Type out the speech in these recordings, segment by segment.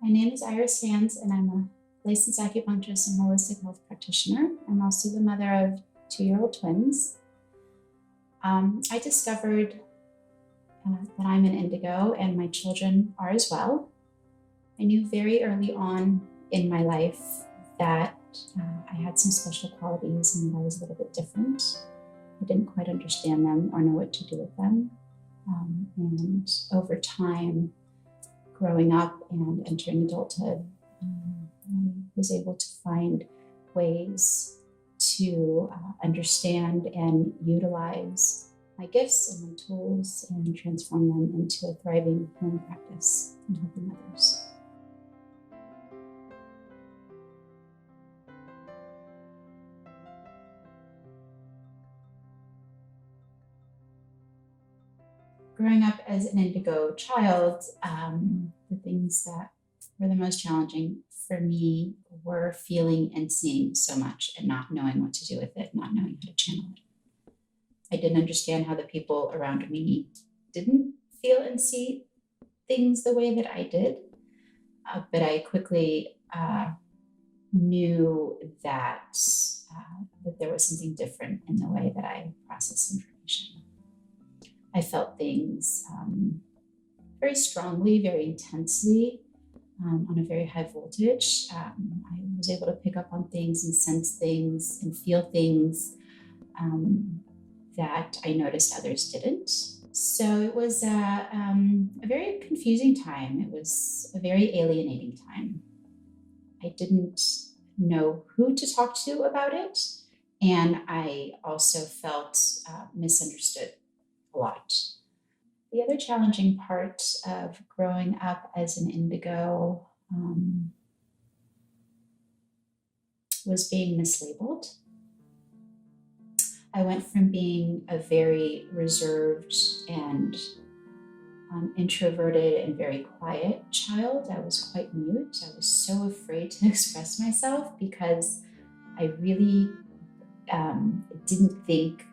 My name is Iris Hands, and I'm a licensed acupuncturist and holistic health practitioner. I'm also the mother of 2-year-old twins. I discovered that I'm an Indigo, and my children are as well. I knew very early on in my life that I had some special qualities and that I was a little bit different. I didn't quite understand them or know what to do with them. And over time, growing up and entering adulthood, I was able to find ways to understand and utilize my gifts and my tools and transform them into a thriving healing practice and helping others. Growing up as an Indigo child, the things that were the most challenging for me were feeling and seeing so much and not knowing what to do with it, not knowing how to channel it. I didn't understand how the people around me didn't feel and see things the way that I did, but I quickly knew that there was something different in the way that I processed information. I felt things very strongly, very intensely, on a very high voltage. I was able to pick up on things and sense things and feel things that I noticed others didn't. So it was a very confusing time. It was a very alienating time. I didn't know who to talk to about it, and I also felt misunderstood a lot. The other challenging part of growing up as an Indigo was being mislabeled. I went from being a very reserved and introverted and very quiet child. I was quite mute. I was so afraid to express myself because I really didn't think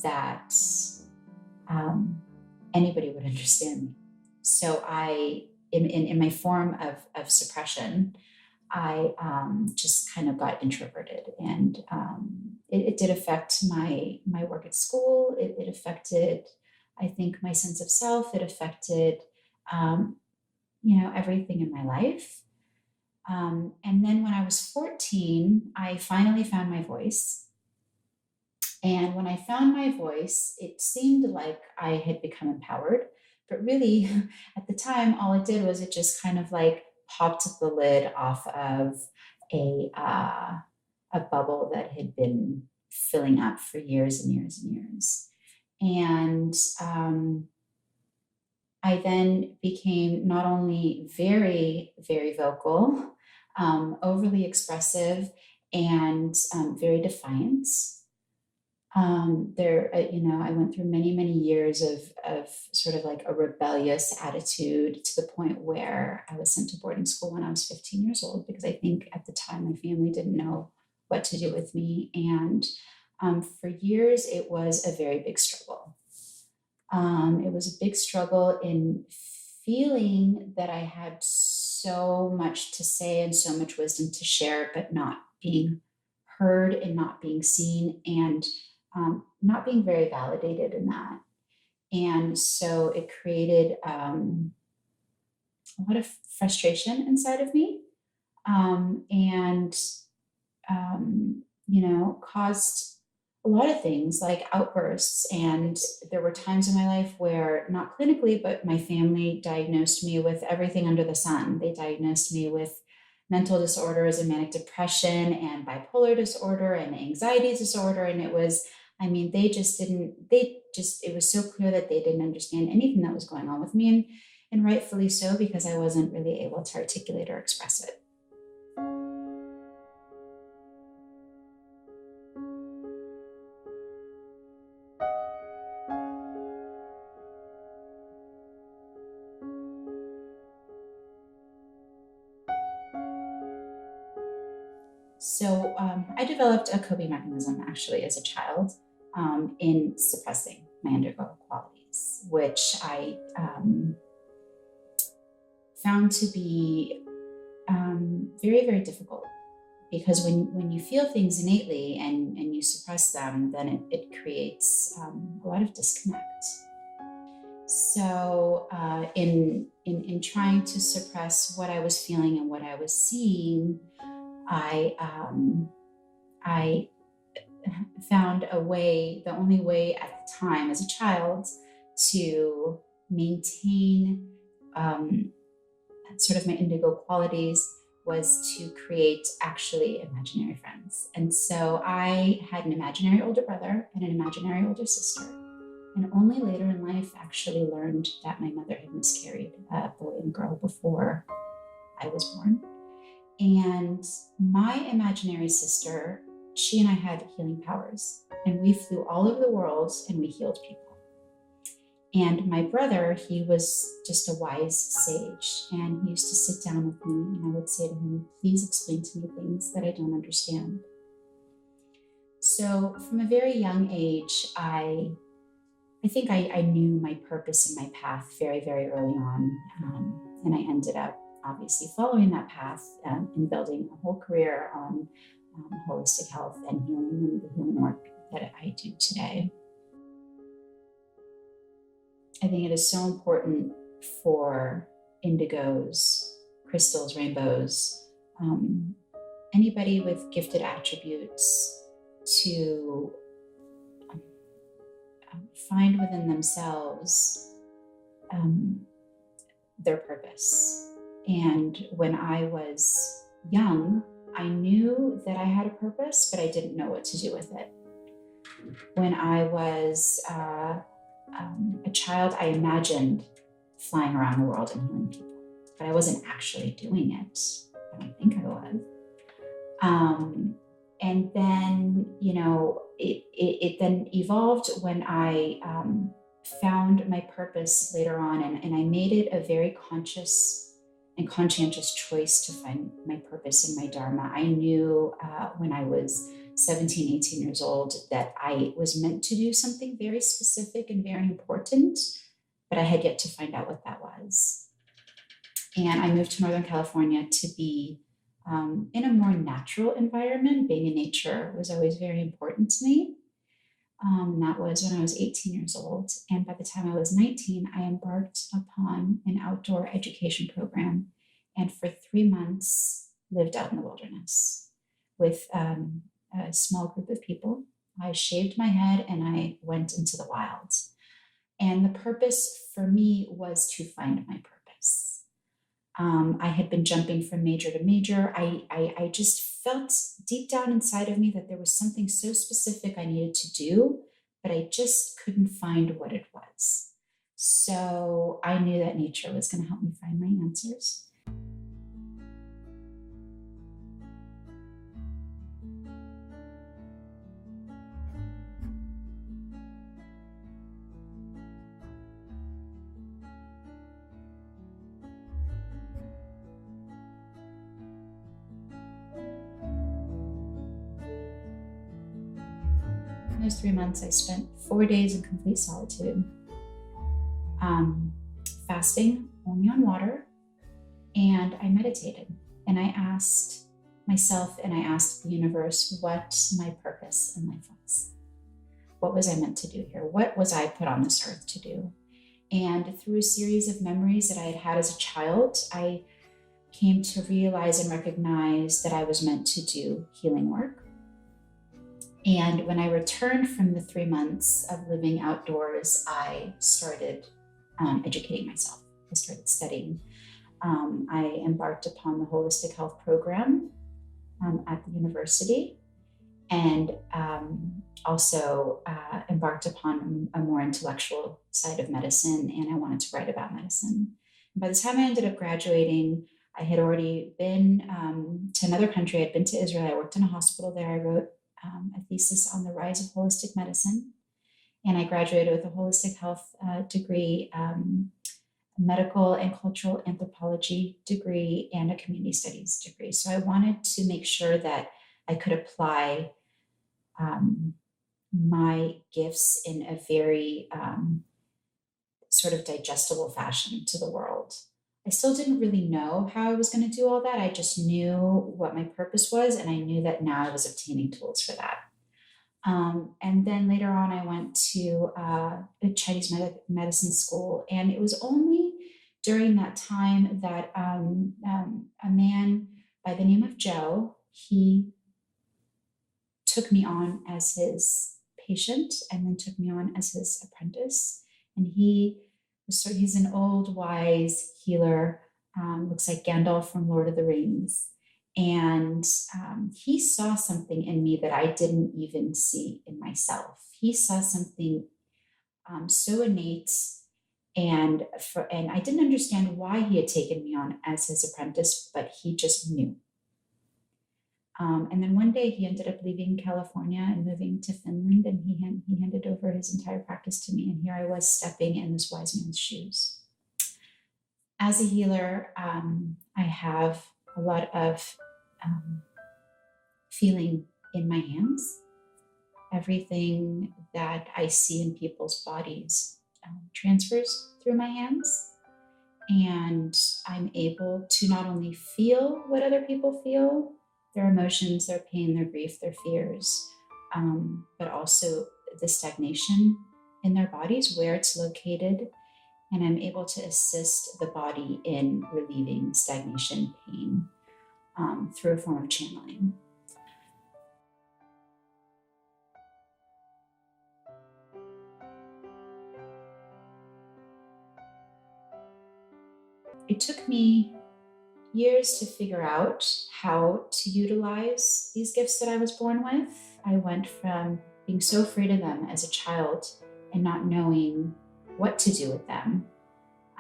that anybody would understand me. So I, in my form of suppression, I just kind of got introverted, and it did affect my work at school. It affected, I think, my sense of self. It affected, everything in my life. And then when I was 14, I finally found my voice. And when I found my voice, it seemed like I had become empowered. But really, at the time, all it did was it just kind of like popped the lid off of a bubble that had been filling up for years and years and years. And I then became not only very, very vocal, overly expressive, and very defiant. I went through many, many years of sort of like a rebellious attitude to the point where I was sent to boarding school when I was 15 years old, because I think at the time my family didn't know what to do with me. And for years, it was a very big struggle. It was a big struggle in feeling that I had so much to say and so much wisdom to share, but not being heard and not being seen, and not being very validated in that. And so it created a lot of frustration inside of me, and caused a lot of things like outbursts. And there were times in my life where, not clinically, but my family diagnosed me with everything under the sun. They diagnosed me with mental disorders and manic depression and bipolar disorder and anxiety disorder. And it was, it was so clear that they didn't understand anything that was going on with me. and rightfully so, because I wasn't really able to articulate or express it. So I developed a coping mechanism actually as a child in suppressing my Indigo qualities, which I found to be very, very difficult, because when you feel things innately and you suppress them, then it creates a lot of disconnect. So in trying to suppress what I was feeling and what I was seeing, I found a way, the only way at the time as a child, to maintain sort of my Indigo qualities was to create actually imaginary friends. And so I had an imaginary older brother and an imaginary older sister. And only later in life actually learned that my mother had miscarried a boy and girl before I was born. And my imaginary sister, she and I had healing powers, and we flew all over the world and we healed people. And my brother, he was just a wise sage, and he used to sit down with me and I would say to him, please explain to me things that I don't understand. So from a very young age, I think I knew my purpose and my path very, very early on. And I ended up obviously following that path and building a whole career on holistic health and healing, and the healing work that I do today. I think it is so important for indigos, crystals, rainbows, anybody with gifted attributes to find within themselves their purpose. And when I was young, I knew that I had a purpose, but I didn't know what to do with it. When I was a child, I imagined flying around the world and healing people, but I wasn't actually doing it. I don't think I was. And then, it then evolved when I found my purpose later on, and I made it a very conscious and conscientious choice to find my purpose and my dharma. I knew when I was 17, 18 years old that I was meant to do something very specific and very important, but I had yet to find out what that was. And I moved to Northern California to be in a more natural environment. Being in nature was always very important to me. That was when I was 18 years old. And by the time I was 19, I embarked upon an outdoor education program, and for 3 months lived out in the wilderness with a small group of people. I shaved my head and I went into the wild. And the purpose for me was to find my purpose. I had been jumping from major to major. I just felt deep down inside of me that there was something so specific I needed to do, but I just couldn't find what it was. So I knew that nature was going to help me find my answers. In those 3 months, I spent 4 days in complete solitude, fasting only on water, and I meditated. And I asked myself and I asked the universe what my purpose in life was. What was I meant to do here? What was I put on this earth to do? And through a series of memories that I had had as a child, I came to realize and recognize that I was meant to do healing work. And when I returned from the 3 months of living outdoors, I started educating myself. I started studying. I embarked upon the holistic health program at the university, and also embarked upon a more intellectual side of medicine, and I wanted to write about medicine. By the time I ended up graduating, I had already been to another country. I'd been to Israel. I worked in a hospital there. I wrote a thesis on the rise of holistic medicine, and I graduated with a holistic health degree, medical and cultural anthropology degree, and a community studies degree. So I wanted to make sure that I could apply my gifts in a very sort of digestible fashion to the world. I still didn't really know how I was going to do all that. I just knew what my purpose was, and I knew that now I was obtaining tools for that. And then later on, I went to a Chinese medicine school, and it was only during that time that a man by the name of Joe, he took me on as his patient and then took me on as his apprentice. And he's an old, wise healer, looks like Gandalf from Lord of the Rings. And he saw something in me that I didn't even see in myself. He saw something so innate, and I didn't understand why he had taken me on as his apprentice, but he just knew. And then one day he ended up leaving California and moving to Finland, and he handed over his entire practice to me. And here I was stepping in this wise man's shoes. As a healer, I have a lot of feeling in my hands. Everything that I see in people's bodies transfers through my hands. And I'm able to not only feel what other people feel, their emotions, their pain, their grief, their fears, but also the stagnation in their bodies, where it's located. And I'm able to assist the body in relieving stagnation, pain, through a form of channeling. It took me years to figure out how to utilize these gifts that I was born with. I went from being so afraid of them as a child and not knowing what to do with them.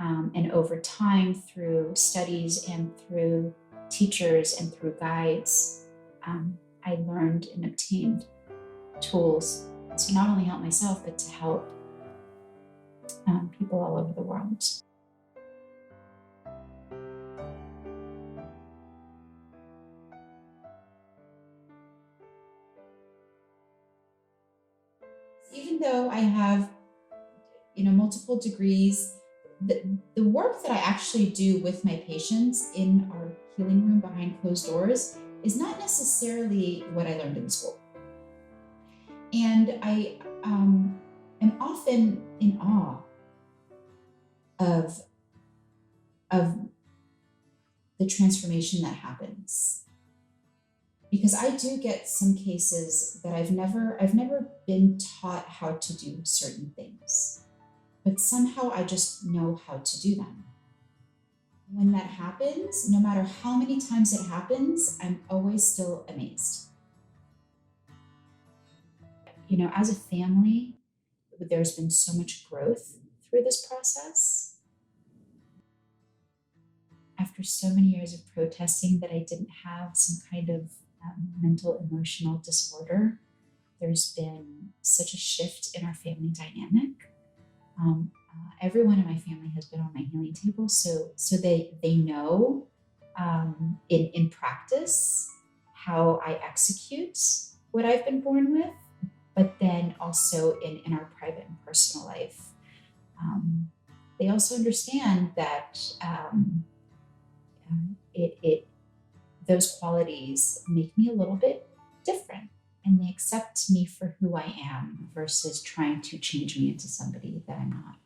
And over time, through studies and through teachers and through guides, I learned and obtained tools to not only help myself, but to help people all over the world. Even though I have, multiple degrees, the work that I actually do with my patients in our healing room behind closed doors is not necessarily what I learned in school. And I am often in awe of the transformation that happens. Because I do get some cases that I've never been taught how to do certain things, but somehow I just know how to do them. When that happens, no matter how many times it happens, I'm always still amazed. As a family, there's been so much growth through this process. After so many years of protesting that I didn't have some kind of mental emotional disorder, there's been such a shift in our family dynamic. Everyone in my family has been on my healing table, so they know in practice how I execute what I've been born with, but then also in our private and personal life. They also understand that those qualities make me a little bit different, and they accept me for who I am versus trying to change me into somebody that I'm not.